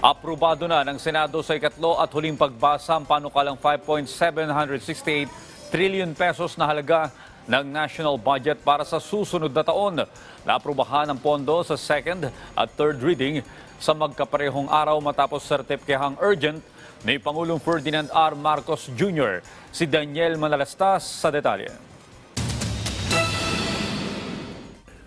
Aprobado na ng Senado sa ikatlo at huling pagbasa ang panukalang 5.768 trillion pesos na halaga ng national budget para sa susunod na taon. Naaprubahan ang pondo sa second at third reading sa magkaparehong araw matapos sertipikahang urgent ni Pangulong Ferdinand R. Marcos Jr. Si Daniel Manalastas sa detalye.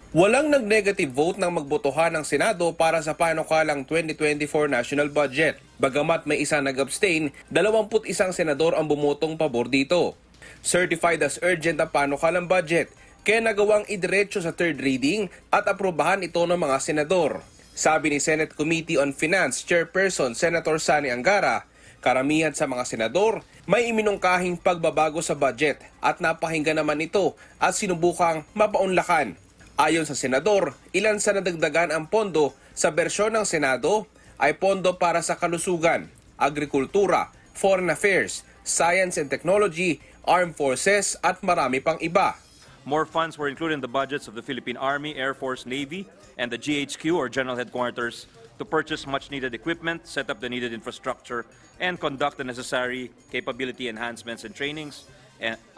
Walang nag-negative vote nang magbotohan ng Senado para sa panukalang 2024 national budget. Bagamat may isa nag-abstain, 21 senador ang bumotong pabor dito. Certified as urgent ang panukalang budget, kaya nagawang idiretso sa third reading at aprobahan ito ng mga senador. Sabi ni Senate Committee on Finance Chairperson Senator Sani Angara, karamihan sa mga senador may iminungkahing pagbabago sa budget at napakinggan naman ito at sinubukang mapaunlakan. Ayon sa senador, ilan sa nadagdagan ang pondo sa bersyon ng Senado ay pondo para sa kalusugan, agrikultura, foreign affairs, science and technology, armed forces at marami pang iba. More funds were included in the budgets of the Philippine Army, Air Force, Navy, and the GHQ or General Headquarters to purchase much-needed equipment, set up the needed infrastructure, and conduct the necessary capability enhancements and trainings,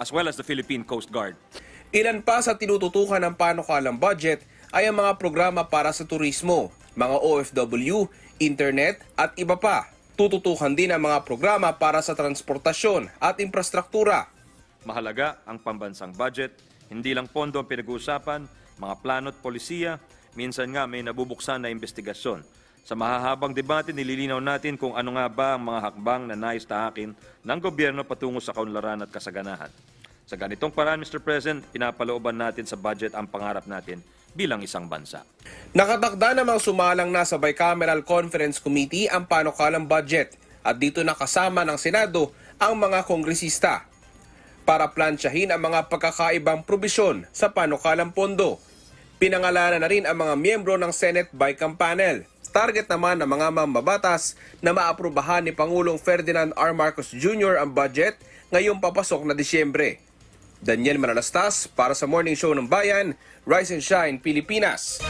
as well as the Philippine Coast Guard. Ilan pa sa tinututukan ng panukalang budget ay ang mga programa para sa turismo, mga OFW, internet at iba pa. Tututukan din ang mga programa para sa transportasyon at infrastruktura. Mahalaga ang pambansang budget, hindi lang pondo ang pinag-uusapan, mga plano at polisiya, minsan nga may nabubuksan na investigasyon. Sa mahahabang debate, nililinaw natin kung ano nga ba ang mga hakbang na nais tahakin ng gobyerno patungo sa kaunlaran at kasaganahan. Sa ganitong paraan, Mr. President, pinapalooban natin sa budget ang pangarap natin bilang isang bansa. Nakatakda namang sumalang na sa Bicameral Conference Committee ang panukalang budget at dito nakasama ng Senado ang mga kongresista para plansyahin ang mga pagkakaibang probisyon sa panukalang pondo. Pinangalanan na rin ang mga miyembro ng Senate Bicam Panel. Target naman ng mga mambabatas na maaprubahan ni Pangulong Ferdinand R. Marcos Jr. ang budget ngayong papasok na Disyembre. Daniel Manalastas para sa Morning Show ng Bayan, Rise and Shine, Pilipinas.